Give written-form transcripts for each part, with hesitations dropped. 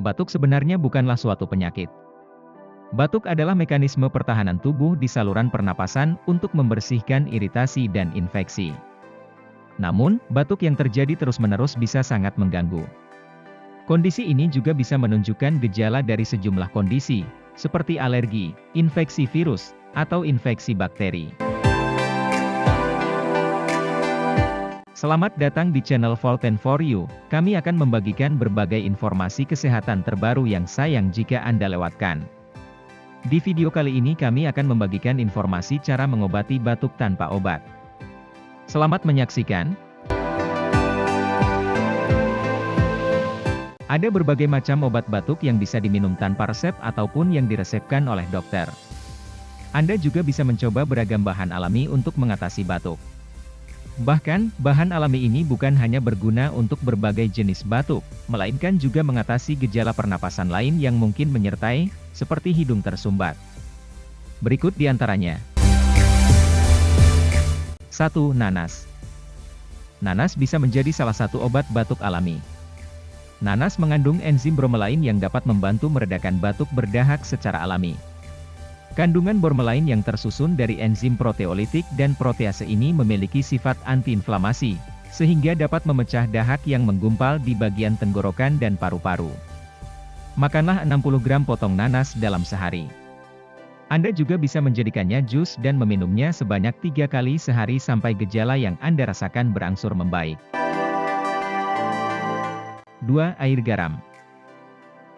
Batuk sebenarnya bukanlah suatu penyakit. Batuk adalah mekanisme pertahanan tubuh di saluran pernapasan untuk membersihkan iritasi dan infeksi. Namun, batuk yang terjadi terus-menerus bisa sangat mengganggu. Kondisi ini juga bisa menunjukkan gejala dari sejumlah kondisi, seperti alergi, infeksi virus, atau infeksi bakteri. Selamat datang di channel Volten for You. Kami akan membagikan berbagai informasi kesehatan terbaru yang sayang jika Anda lewatkan. Di video kali ini kami akan membagikan informasi cara mengobati batuk tanpa obat. Selamat menyaksikan. Ada berbagai macam obat batuk yang bisa diminum tanpa resep ataupun yang diresepkan oleh dokter. Anda juga bisa mencoba beragam bahan alami untuk mengatasi batuk. Bahkan, bahan alami ini bukan hanya berguna untuk berbagai jenis batuk, melainkan juga mengatasi gejala pernapasan lain yang mungkin menyertai, seperti hidung tersumbat. Berikut di antaranya. 1. Nanas. Nanas bisa menjadi salah satu obat batuk alami. Nanas mengandung enzim bromelain yang dapat membantu meredakan batuk berdahak secara alami. Kandungan bromelain yang tersusun dari enzim proteolitik dan protease ini memiliki sifat antiinflamasi, sehingga dapat memecah dahak yang menggumpal di bagian tenggorokan dan paru-paru. Makanlah 60 gram potong nanas dalam sehari. Anda juga bisa menjadikannya jus dan meminumnya sebanyak 3 kali sehari sampai gejala yang Anda rasakan berangsur membaik. 2. Air garam.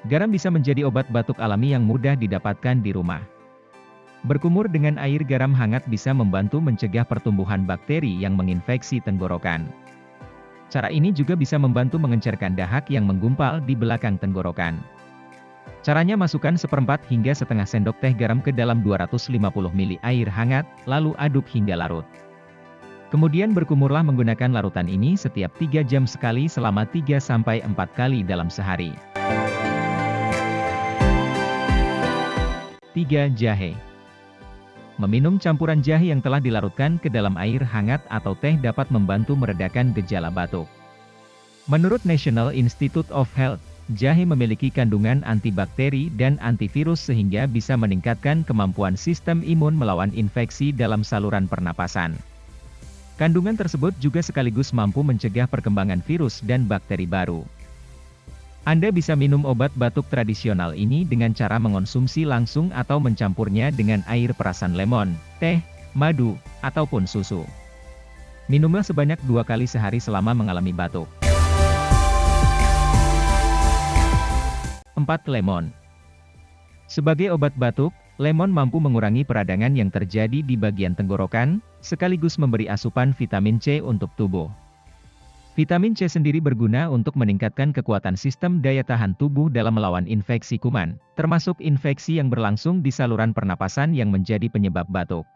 Garam bisa menjadi obat batuk alami yang mudah didapatkan di rumah. Berkumur dengan air garam hangat bisa membantu mencegah pertumbuhan bakteri yang menginfeksi tenggorokan. Cara ini juga bisa membantu mengencerkan dahak yang menggumpal di belakang tenggorokan. Caranya, masukkan 1/4 hingga setengah sendok teh garam ke dalam 250 ml air hangat, lalu aduk hingga larut. Kemudian berkumurlah menggunakan larutan ini setiap 3 jam sekali selama 3-4 kali dalam sehari. 3. Jahe. Meminum campuran jahe yang telah dilarutkan ke dalam air hangat atau teh dapat membantu meredakan gejala batuk. Menurut National Institute of Health, jahe memiliki kandungan antibakteri dan antivirus sehingga bisa meningkatkan kemampuan sistem imun melawan infeksi dalam saluran pernapasan. Kandungan tersebut juga sekaligus mampu mencegah perkembangan virus dan bakteri baru. Anda bisa minum obat batuk tradisional ini dengan cara mengonsumsi langsung atau mencampurnya dengan air perasan lemon, teh, madu, ataupun susu. Minumlah sebanyak 2 kali sehari selama mengalami batuk. 4. Lemon. Sebagai obat batuk, lemon mampu mengurangi peradangan yang terjadi di bagian tenggorokan, sekaligus memberi asupan vitamin C untuk tubuh. Vitamin C sendiri berguna untuk meningkatkan kekuatan sistem daya tahan tubuh dalam melawan infeksi kuman, termasuk infeksi yang berlangsung di saluran pernapasan yang menjadi penyebab batuk.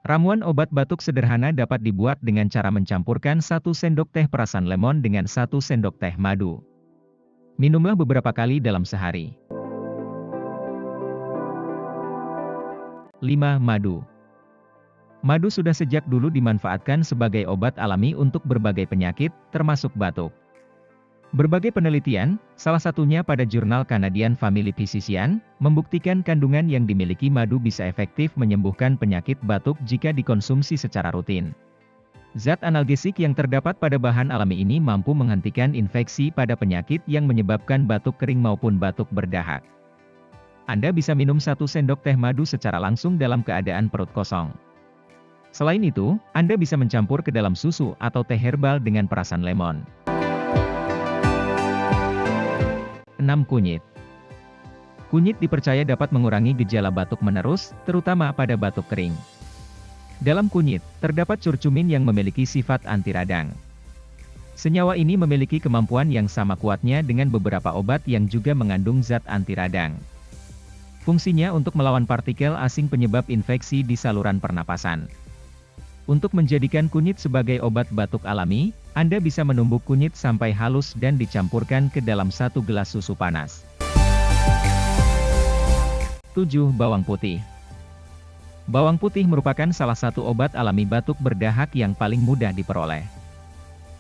Ramuan obat batuk sederhana dapat dibuat dengan cara mencampurkan 1 sendok teh perasan lemon dengan 1 sendok teh madu. Minumlah beberapa kali dalam sehari. 5. Madu. Madu sudah sejak dulu dimanfaatkan sebagai obat alami untuk berbagai penyakit, termasuk batuk. Berbagai penelitian, salah satunya pada jurnal Canadian Family Physician, membuktikan kandungan yang dimiliki madu bisa efektif menyembuhkan penyakit batuk jika dikonsumsi secara rutin. Zat analgesik yang terdapat pada bahan alami ini mampu menghentikan infeksi pada penyakit yang menyebabkan batuk kering maupun batuk berdahak. Anda bisa minum 1 sendok teh madu secara langsung dalam keadaan perut kosong. Selain itu, Anda bisa mencampur ke dalam susu atau teh herbal dengan perasan lemon. 6. Kunyit. Kunyit dipercaya dapat mengurangi gejala batuk menerus, terutama pada batuk kering. Dalam kunyit, terdapat curcumin yang memiliki sifat anti radang. Senyawa ini memiliki kemampuan yang sama kuatnya dengan beberapa obat yang juga mengandung zat anti radang. Fungsinya untuk melawan partikel asing penyebab infeksi di saluran pernapasan. Untuk menjadikan kunyit sebagai obat batuk alami, Anda bisa menumbuk kunyit sampai halus dan dicampurkan ke dalam 1 gelas susu panas. 7. Bawang putih. Bawang putih merupakan salah satu obat alami batuk berdahak yang paling mudah diperoleh.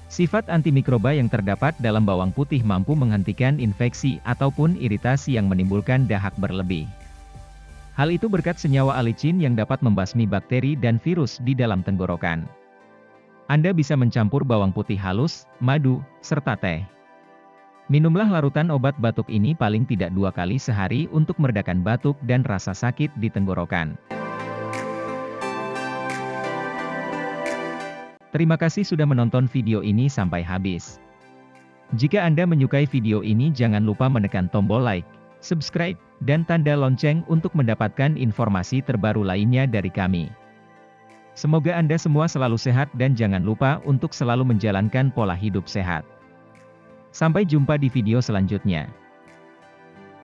Sifat antimikroba yang terdapat dalam bawang putih mampu menghentikan infeksi ataupun iritasi yang menimbulkan dahak berlebih. Hal itu berkat senyawa alicin yang dapat membasmi bakteri dan virus di dalam tenggorokan. Anda bisa mencampur bawang putih halus, madu, serta teh. Minumlah larutan obat batuk ini paling tidak 2 kali sehari untuk meredakan batuk dan rasa sakit di tenggorokan. Terima kasih sudah menonton video ini sampai habis. Jika Anda menyukai video ini jangan lupa menekan tombol like, subscribe, dan tanda lonceng untuk mendapatkan informasi terbaru lainnya dari kami. Semoga Anda semua selalu sehat dan jangan lupa untuk selalu menjalankan pola hidup sehat. Sampai jumpa di video selanjutnya.